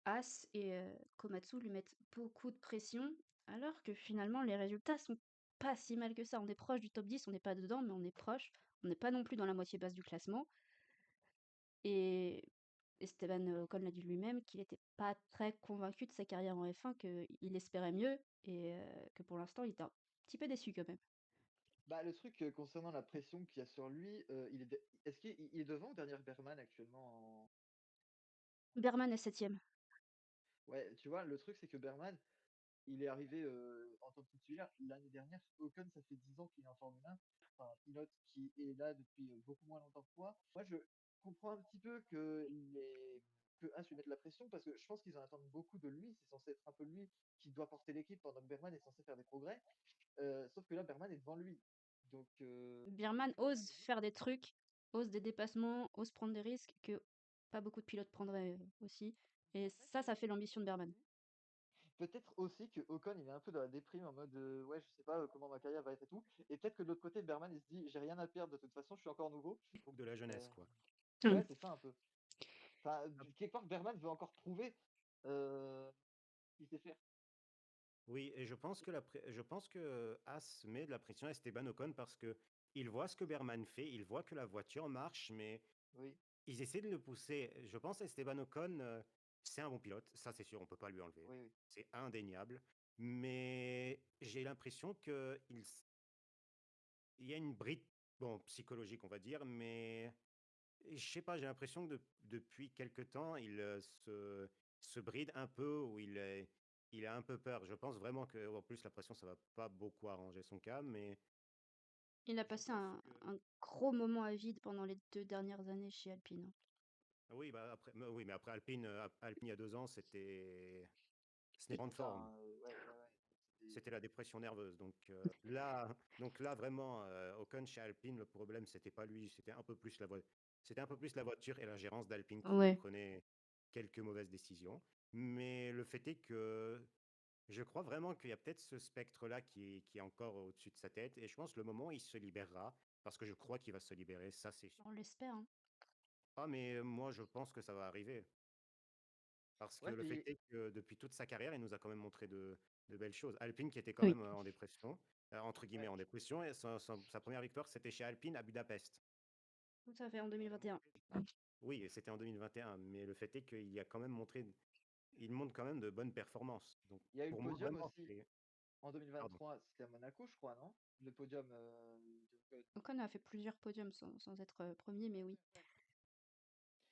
As et Komatsu lui mettent beaucoup de pression, alors que finalement les résultats sont pas si mal que ça. On est proche du top 10, on n'est pas dedans, mais on est proche. On n'est pas non plus dans la moitié basse du classement. Et Esteban Ocon l'a dit lui-même qu'il n'était pas très convaincu de sa carrière en F1, qu'il espérait mieux et que pour l'instant il était un petit peu déçu quand même. Bah, le truc concernant la pression qu'il y a sur lui, est-ce qu'il est devant ou derrière Berman actuellement? Berman est 7e. Ouais, tu vois, le truc c'est que Berman, il est arrivé, en tant que titulaire l'année dernière. Ocon, ça fait 10 ans qu'il est en Formule 1. Enfin, un pilote qui est là depuis, beaucoup moins longtemps que toi. Moi, je comprends un petit peu que As lui mette la pression parce que je pense qu'ils en attendent beaucoup de lui. C'est censé être un peu lui qui doit porter l'équipe pendant que Berman est censé faire des progrès. Sauf que là, Berman est devant lui. Donc, Berman ose faire des trucs, ose des dépassements, ose prendre des risques que pas beaucoup de pilotes prendraient aussi. Et en fait, ça fait l'ambition de Berman. peut-être aussi que Ocon, il est un peu dans la déprime en mode ouais, je sais pas comment ma carrière va être et tout. Et peut-être que de l'autre côté, Berman, il se dit j'ai rien à perdre de toute façon, je suis encore nouveau. Il faut que de la jeunesse, Euh, quoi. ouais, c'est ça un peu. Enfin, quelque part, Berman veut encore prouver euh, qu'il sait faire. Oui, et je pense que As met de la pression à Esteban Ocon parce que il voit ce que Berman fait, il voit que la voiture marche, mais Oui, ils essaient de le pousser. Je pense à Esteban Ocon, c'est un bon pilote, ça c'est sûr, on peut pas lui enlever. oui, oui. C'est indéniable. Mais j'ai l'impression il y a une bride, bon, psychologique, on va dire, mais je sais pas, j'ai l'impression que depuis quelque temps, il se bride un peu ou il a un peu peur. Je pense vraiment que, en plus, la pression, ça va pas beaucoup arranger son cas, mais Il a je passé pense un que un gros moment à vide pendant les 2 dernières années chez Alpine, hein. oui, bah après, oui, mais après Alpine, Alpine il y a 2 ans, ce n'est pas C'était de ça, forme. hein, ouais, ouais, ouais. C'était C'était la dépression nerveuse. Donc là vraiment, Ocon chez Alpine, le problème, c'était pas lui, c'était un peu plus la voiture et la gérance d'Alpine qui Ouais. prenait quelques mauvaises décisions. Mais le fait est que je crois vraiment qu'il y a peut-être ce spectre-là qui est encore au-dessus de sa tête et je pense le moment où il se libérera, parce que je crois qu'il va se libérer, ça c'est sûr. On l'espère, hein. Ah mais moi je pense que ça va arriver. Parce que ouais, le fait puis est que depuis toute sa carrière, il nous a quand même montré de belles choses. Alpine qui était quand Oui. même, en dépression, entre guillemets ouais, «en dépression» et sa 1re victoire, c'était chez Alpine à Budapest. Tout à fait, en Il a 2021. montré Oui et c'était en 2021, mais le fait est qu'il a quand même montré il montre quand même de bonnes performances. Donc il y a eu le pour moi podium vraiment aussi c'est en pardon. 2023, c'était à Monaco, je crois, non? Le podium, d'Ocon. Ocon a fait plusieurs podiums sans être, 1er, mais oui.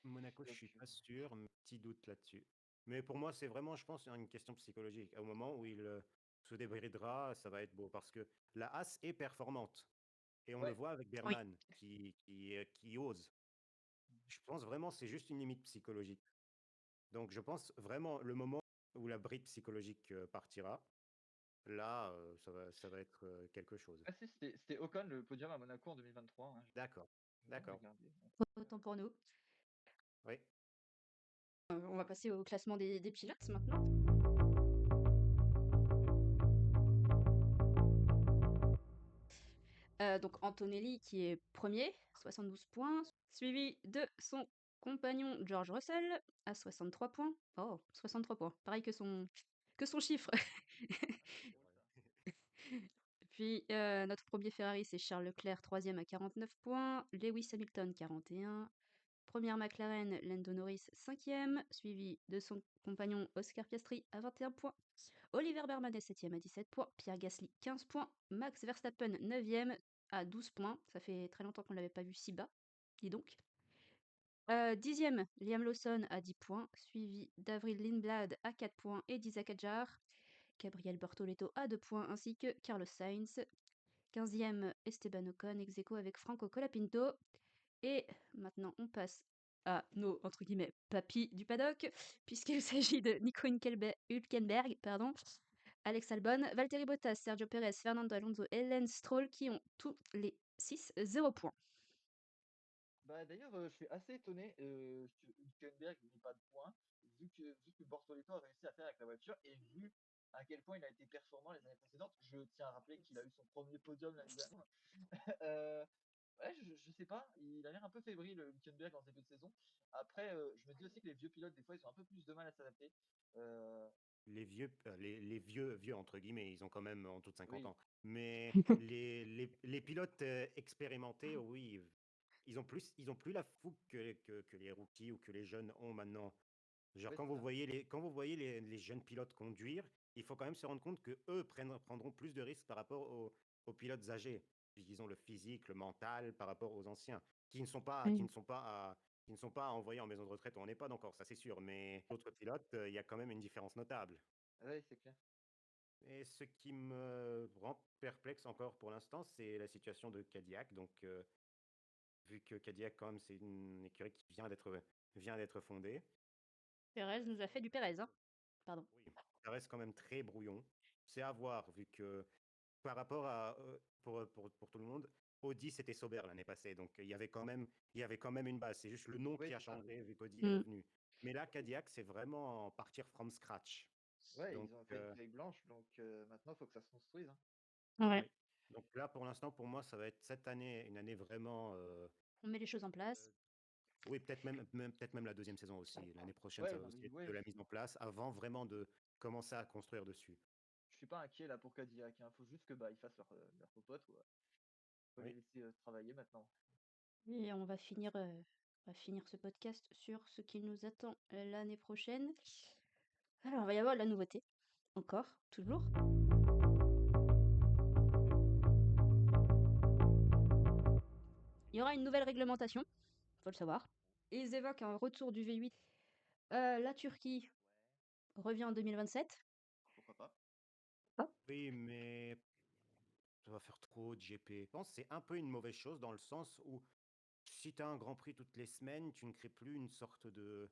Monaco, je Donc suis pas sûr, petit doute là-dessus. Mais pour moi, c'est vraiment, je pense, une question psychologique. Au moment où il, se débridera, ça va être beau parce que la Haas est performante et on le ouais, voit avec Oui. Berman qui ose. Je pense vraiment c'est juste une limite psychologique. Donc je pense vraiment le moment où la bride psychologique, partira, là, ça va être, quelque chose. ah si, c'était Ocon le podium à Monaco en 2023, hein, D'accord, je viens de d'accord. regarder, ouais. Autant pour nous. Oui. On va passer au classement des pilotes maintenant. Donc Antonelli qui est 1er, 72 points, suivi de son compagnon George Russell à 63 points. Oh, 63 points, pareil que son chiffre. C'est drôle ça. Puis, notre 1er Ferrari, c'est Charles Leclerc, 3e à 49 points, Lewis Hamilton 41, 1re McLaren, Lando Norris 5e, suivi de son compagnon Oscar Piastri à 21 points, Oliver Berman est 7e à 17 points, Pierre Gasly 15 points, Max Verstappen 9e à 12 points. Ça fait très longtemps qu'on ne l'avait pas vu si bas, dis donc. 10e, Liam Lawson à 10 points, suivi d'Avril Lindblad à 4 points et d'Isaac Hadjar. Gabriel Bortoleto à 2 points, ainsi que Carlos Sainz. 15e, Esteban Ocon, ex aequo avec Franco Colapinto. Et maintenant, on passe à nos, entre guillemets, papis du paddock, puisqu'il s'agit de Nico Hülkenberg, pardon, Alex Albon, Valtteri Bottas, Sergio Perez, Fernando Alonso et Lance Stroll qui ont tous les 6 0 points. Bah, d'ailleurs, je suis assez étonné, que Hülkenberg n'ait pas de points, vu que Bortoleto a réussi à faire avec la voiture et vu à quel point il a été performant les années précédentes. Je tiens à rappeler qu'il a eu son premier podium l'année dernière. Heu, ouais, je sais pas, il a l'air un peu fébrile, Hülkenberg, en ce début de saison. Après, je me dis aussi que les vieux pilotes, des fois, ils ont un peu plus de mal à s'adapter. Heu, Les «vieux» entre guillemets, ils ont quand même en dessous de 50 oui, ans. Mais les pilotes, expérimentés, oui, ils ont plus la fougue que les rookies ou que les jeunes ont maintenant. Genre ouais, c'est ça. quand vous voyez les jeunes pilotes conduire, il faut quand même se rendre compte qu'eux prendront plus de risques par rapport aux pilotes âgés. Ils ont le physique, le mental par rapport aux anciens, Oui. qui ne sont pas envoyés en maison de retraite ou en EHPAD encore, ça c'est sûr, mais d'autres pilotes, il y a quand même une différence notable. Ouais, c'est clair. Et ce qui me rend perplexe encore pour l'instant, c'est la situation de Cadillac. Donc, vu que Cadillac, quand même, c'est une écurie qui vient d'être fondée. Perez nous a fait du Perez, hein. Pardon. Oui, ça reste quand même très brouillon. C'est à voir, vu que par rapport à, pour tout le monde, Audi, c'était Sauber l'année passée. Donc, il y avait quand même une base. C'est juste le nom Oui, qui a c'est ça. changé, vu qu'Audi est Mm. revenu. Mais là, Cadillac, c'est vraiment partir from scratch. Ouais, Donc, ils ont fait une feuille blanche, donc maintenant, il faut que ça se construise, hein. Ouais. oui. Donc là, pour l'instant, pour moi, ça va être cette année, une année vraiment. On met les choses en place. Oui, peut-être même la deuxième saison aussi. L'année prochaine, ça Ouais, va non, mais aussi être de ouais, la mise en place avant vraiment de commencer à construire dessus. je suis pas inquiet là pour Cadillac, hein. Faut juste que bah ils fassent leur popote, quoi. Faut les Oui, laisser travailler maintenant. Et on va finir ce podcast sur ce qui nous attend l'année prochaine. Alors, il va y avoir de la nouveauté. Encore, toujours. y aura une nouvelle réglementation, faut le savoir. Et ils évoquent un retour du V8. La Turquie revient en 2027. Pourquoi pas? Oui, mais ça va faire trop de GP. Je pense que c'est un peu une mauvaise chose dans le sens où si tu as un Grand Prix toutes les semaines, tu ne crées plus une sorte de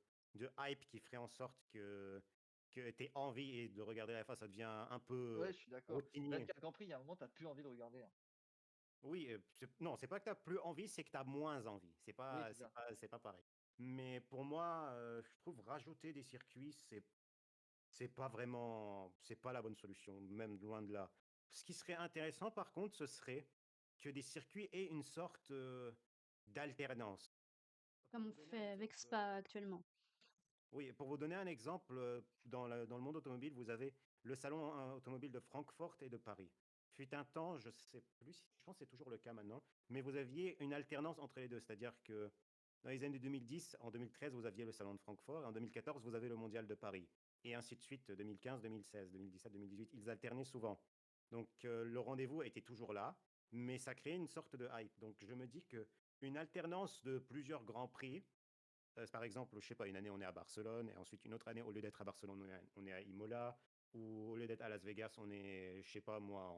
hype qui ferait en sorte que tu envie et de regarder la F1, ça devient un peu Ouais, je suis d'accord. Même routinier. qu'à Grand Prix, il y a un moment, t'as plus envie de regarder, hein. Oui, non, c'est pas que tu as plus envie, c'est que tu as moins envie. Oui, c'est ça. C'est pas pareil. Mais pour moi, je trouve rajouter des circuits, c'est pas la bonne solution, même loin de là. Ce qui serait intéressant, par contre, ce serait que des circuits aient une sorte d'alternance. Pour Comme on vous donner un fait avec exemple, Spa actuellement. oui, pour vous donner un exemple, dans le monde automobile, vous avez le salon automobile de Francfort et de Paris. Fut un temps, je sais plus, je pense que c'est toujours le cas maintenant, mais vous aviez une alternance entre les deux, c'est-à-dire que dans les années 2010, en 2013, vous aviez le salon de Francfort, et en 2014, vous avez le mondial de Paris, et ainsi de suite, 2015, 2016, 2017, 2018, ils alternaient souvent. Donc le rendez-vous était toujours là, mais ça créait une sorte de hype. Donc je me dis que une alternance de plusieurs grands prix, par exemple, je sais pas, une année on est à Barcelone et ensuite une autre année, au lieu d'être à Barcelone, on est à Imola, ou au lieu d'être à Las Vegas, on est, je sais pas moi,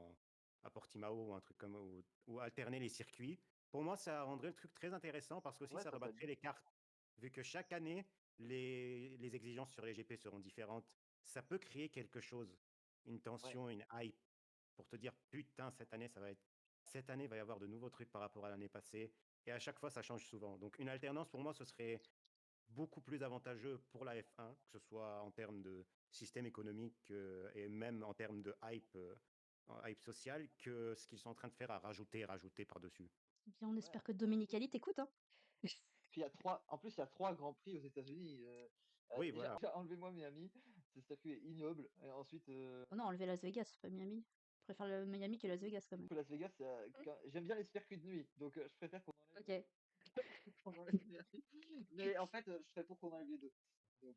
à Portimao ou un truc comme, ou alterner les circuits. Pour moi, ça rendrait le truc très intéressant parce que aussi Ouais, ça ça peut être rebattrait bien. les cartes. Vu que chaque année, les exigences sur les GP seront différentes, ça peut créer quelque chose, une Ouais. tension, une hype, pour te dire, putain, cette année, il va y avoir de nouveaux trucs par rapport à l'année passée. Et à chaque fois, ça change souvent. Donc, une alternance, pour moi, ce serait beaucoup plus avantageux pour la F1, que ce soit en termes de système économique et même en termes de hype, en hype social, que ce qu'ils sont en train de faire à rajouter par-dessus. Eh bien, on Ouais. espère que Dominicali t'écoute, hein. Puis il y a 3 en plus, il y a 3 grands prix aux États-Unis, Oui, déjà voilà. enlevez-moi Miami, ce circuit est ignoble et ensuite, Oh non, enlevez Las Vegas, pas Miami. Je préfère le Miami que Las Vegas quand même. Las Vegas, quand j'aime bien les circuits de nuit, donc je préfère qu'on enlève, OK. qu'on enlève Miami. Mais en fait, je serais pour qu'on enlève les 2. Donc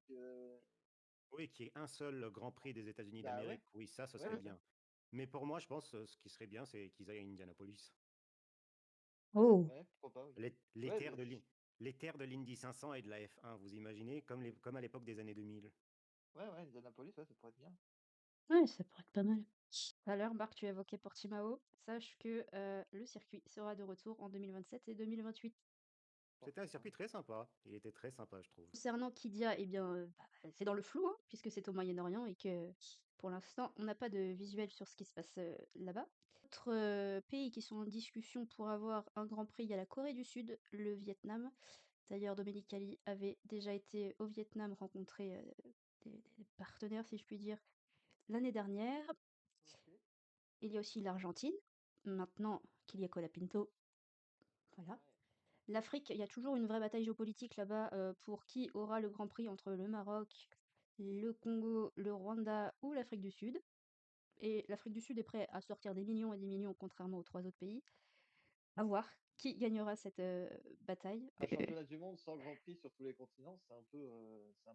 Oui, qu'il y ait un seul Grand Prix des États-Unis bah, ouais, d'Amérique, oui, ça, ce ouais, serait ouais. bien. Mais pour moi, je pense ce qui serait bien, c'est qu'ils aillent à Indianapolis. Oh! Ouais, pourquoi pas, oui. Les Ouais, terres les terres de l'Indy 500 et de la F1, vous imaginez, comme à l'époque des années 2000. ouais, ouais, Indianapolis, ouais, ça pourrait être bien. Ouais, ça pourrait être pas mal. Tout à l'heure, Marc, tu évoquais Portimao. Sache que le circuit sera de retour en 2027 et 2028. C'était un Portimao. circuit très sympa. Il était très sympa, je trouve. Concernant Kidia, eh bien, c'est dans le flou, hein, puisque c'est au Moyen-Orient et que pour l'instant, on n'a pas de visuel sur ce qui se passe là-bas. Autres pays qui sont en discussion pour avoir un Grand Prix, il y a la Corée du Sud, le Vietnam. D'ailleurs, Dominique Cali avait déjà été au Vietnam rencontrer des partenaires, si je puis dire, l'année dernière. OK. Il y a aussi l'Argentine, maintenant qu'il y a Colapinto, voilà. Ouais. L'Afrique, il y a toujours une vraie bataille géopolitique là-bas pour qui aura le Grand Prix entre le Maroc, le Congo, le Rwanda ou l'Afrique du Sud. Et l'Afrique du Sud est prêt à sortir des millions et des millions, contrairement aux trois autres pays. À voir qui gagnera cette bataille. Un championnat du monde sans Grand Prix sur tous les continents, c'est un peu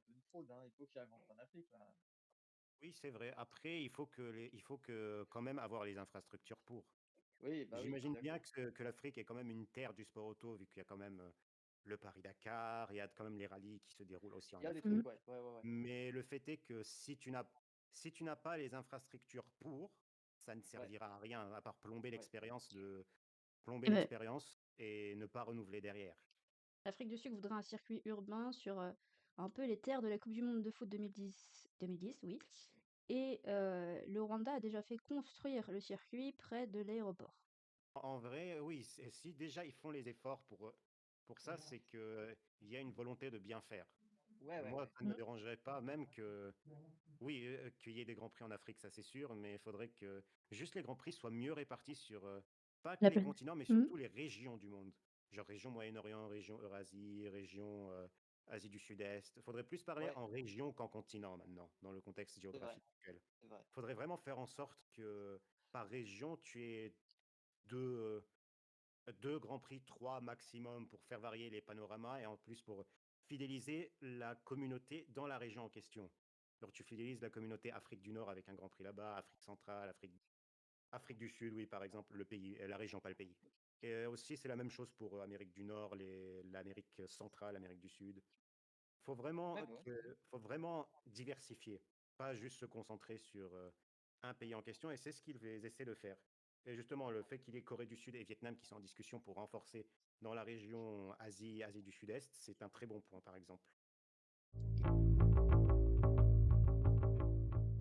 une fraude, hein. Il faut qu'il y ait un Grand Prix en Afrique, là. Oui, c'est vrai. Après, il faut que quand même avoir les infrastructures pour. Oui, bah, oui, je suis J'imagine bien d'accord. que l'Afrique est quand même une terre du sport auto, vu qu'il y a quand même le Paris-Dakar, il y a quand même les rallyes qui se déroulent aussi Il en y a des Afrique. trucs, ouais. Ouais, ouais, ouais. Mais le fait est que si tu n'as pas les infrastructures pour, ça ne Ouais, servira à rien, à part ouais. plomber Eh ben, l'expérience et ne pas renouveler derrière. l'Afrique du Sud voudrait un circuit urbain sur un peu les terres de la Coupe du Monde de foot 2010, oui. Et le Rwanda a déjà fait construire le circuit près de l'aéroport. En vrai, oui, si déjà ils font les efforts pour ça, c'est que il y a une volonté de bien faire. Ouais, ouais, Moi, ouais. ça ne me dérangerait pas, même que, oui, qu'il y ait des grands prix en Afrique, ça c'est sûr, mais il faudrait que juste les grands prix soient mieux répartis sur, pas que La les peine. continents, mais Mhm. surtout les régions du monde. Genre région Moyen-Orient, région Eurasie, région Asie du Sud-Est. Il faudrait plus parler Ouais, en région qu'en continent maintenant, dans le contexte c'est vrai, géographique actuel. c'est vrai. Il faudrait vraiment faire en sorte que par région, tu aies deux, 2 grands prix, 3 maximum pour faire varier les panoramas et en plus pour fidéliser la communauté dans la région en question. Alors tu fidélises la communauté Afrique du Nord avec un grand prix là-bas, Afrique centrale, Afrique du Sud, oui, par exemple, le pays, la région, pas le pays. Et aussi, c'est la même chose pour Amérique du Nord, l'Amérique centrale, l'Amérique du Sud. D'accord, OK. Faut vraiment diversifier, pas juste se concentrer sur un pays en question. Et c'est ce qu'ils essaient de faire. Et justement, le fait qu'il y ait Corée du Sud et Vietnam qui sont en discussion pour renforcer dans la région Asie du Sud-Est, c'est un très bon point, par exemple.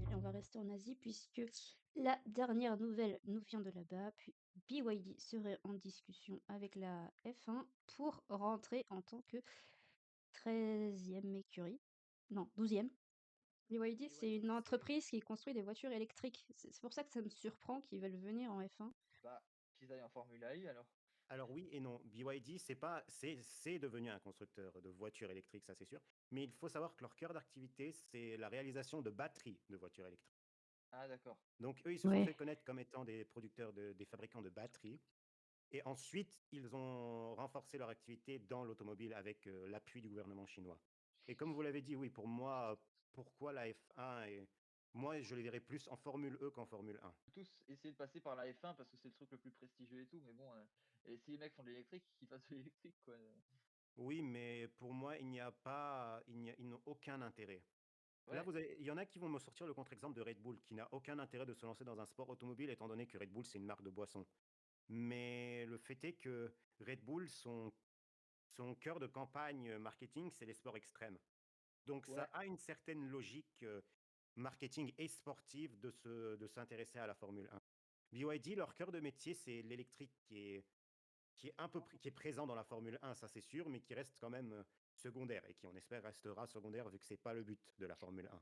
Et on va rester en Asie puisque la dernière nouvelle nous vient de là-bas, puis BYD serait en discussion avec la F1 pour rentrer en tant que 13e écurie. Non, 12e. BYD, c'est BYD, une c'est entreprise qui construit des voitures électriques. C'est pour ça que ça me surprend qu'ils veulent venir en F1. Bah, qu'ils aillent en Formule I alors. Alors oui et non. BYD, c'est devenu un constructeur de voitures électriques, ça c'est sûr. Mais il faut savoir que leur cœur d'activité, c'est la réalisation de batteries de voitures électriques. Ah d'accord. Donc eux, ils se sont Ouais. fait connaître comme étant des producteurs des fabricants de batteries. Et ensuite, ils ont renforcé leur activité dans l'automobile avec l'appui du gouvernement chinois. Et comme vous l'avez dit, oui, pour moi, pourquoi la F1 moi, je les verrais plus en Formule E qu'en Formule 1. Tous essayer de passer par la F1 parce que c'est le truc le plus prestigieux et tout, mais bon, et si les mecs font de l'électrique, qu'ils fassent de l'électrique, quoi. Oui, mais pour moi, ils n'ont aucun intérêt. Là, Ouais, il y en a qui vont me sortir le contre-exemple de Red Bull, qui n'a aucun intérêt de se lancer dans un sport automobile, étant donné que Red Bull, c'est une marque de boisson. Mais le fait est que Red Bull, son cœur de campagne marketing, c'est les sports extrêmes. Donc ça ouais. a une certaine logique marketing et sportive de s'intéresser à la Formule 1. BYD, leur cœur de métier, c'est l'électrique qui est présent dans la Formule 1, ça c'est sûr, mais qui reste quand même secondaire et qui, on espère, restera secondaire vu que c'est pas le but de la Formule 1.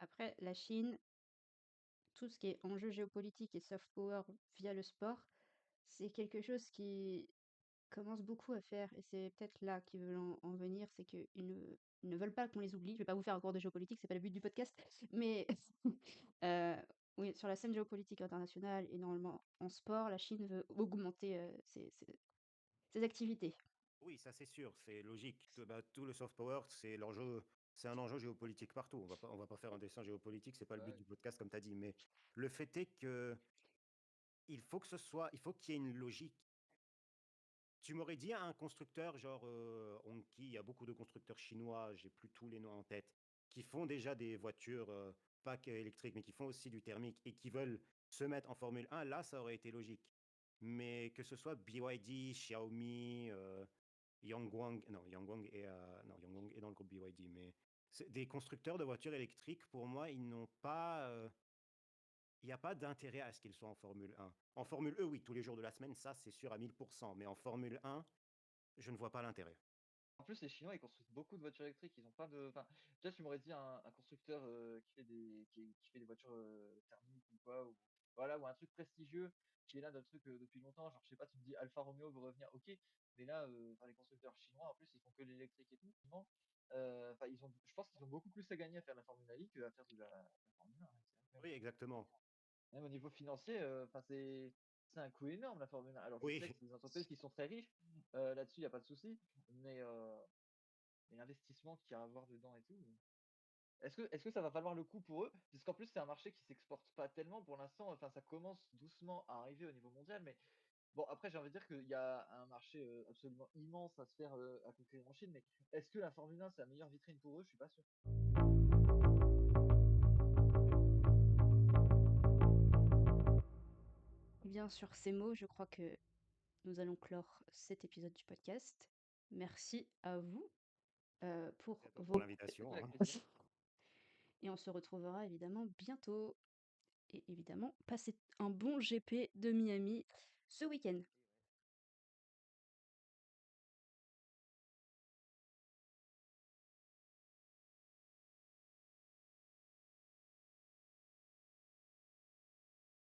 Après, la Chine, tout ce qui est enjeu géopolitique et soft power via le sport, c'est quelque chose qui commence beaucoup à faire et c'est peut-être là qu'ils veulent en venir, c'est ils ne veulent pas qu'on les oublie. Je vais pas vous faire un cours de géopolitique, c'est pas le but du podcast, mais heu, oui, sur la scène géopolitique internationale et normalement en sport, la Chine veut augmenter, ses activités. Oui, ça c'est sûr, c'est logique. Tout le soft power, c'est un enjeu géopolitique partout. On va pas faire un dessin géopolitique, c'est pas le but Ouais. du podcast comme tu as dit, mais le fait est que il faut qu'il y ait une logique. Tu m'aurais dit un constructeur genre, Hongqi, il y a beaucoup de constructeurs chinois, j'ai plus tous les noms en tête, qui font déjà des voitures, pas qu'électriques, mais qui font aussi du thermique et qui veulent se mettre en Formule 1, là, ça aurait été logique. Mais que ce soit BYD, Xiaomi, Yangwang non, Yangwang est dans le groupe BYD, mais c'est des constructeurs de voitures électriques, pour moi, ils n'ont pas, il y a pas d'intérêt à ce qu'ils soient en Formule 1. En Formule E, oui, tous les jours de la semaine, ça, c'est sûr à 1000%, mais en Formule 1, je ne vois pas l'intérêt. En plus, les Chinois, ils construisent beaucoup de voitures électriques. Ils ont pas de. Enfin, peut-être tu m'aurais dit un constructeur qui fait des voitures thermiques ou quoi, ou voilà, ou un truc prestigieux qui est là d'un truc depuis longtemps. Genre, je sais pas, tu me dis Alfa Romeo veut revenir, ok. Mais là, enfin, les constructeurs chinois, en plus, ils font que l'électrique et tout. Finalement, enfin, je pense qu'ils ont beaucoup plus à gagner à faire la Formule I qu'à faire de la Formule 1, hein, c'est incroyable. Oui, exactement. Même au niveau financier, enfin, c'est un coût énorme la Formule 1. Alors, je sais que Oui, c'est des entreprises qui sont très riches, là-dessus, il y a pas de souci, mais et l'investissement qu'il y a à avoir dedans et tout. Est-ce que ça va valoir le coup pour eux? Parce qu'en plus, c'est un marché qui s'exporte pas tellement pour l'instant. Enfin, ça commence doucement à arriver au niveau mondial, mais bon, après, j'ai envie de dire qu'il y a un marché absolument immense à se faire à conquérir en Chine. Mais est-ce que la Formule 1, c'est la meilleure vitrine pour eux? Je suis pas sûr. Bien sur ces mots, je crois que nous allons clore cet épisode du podcast. Merci à vous, c'est pour à toi pour vos l'invitation, Avec hein. plaisir. et on se retrouvera évidemment bientôt et évidemment, passez un bon GP de Miami ce week-end.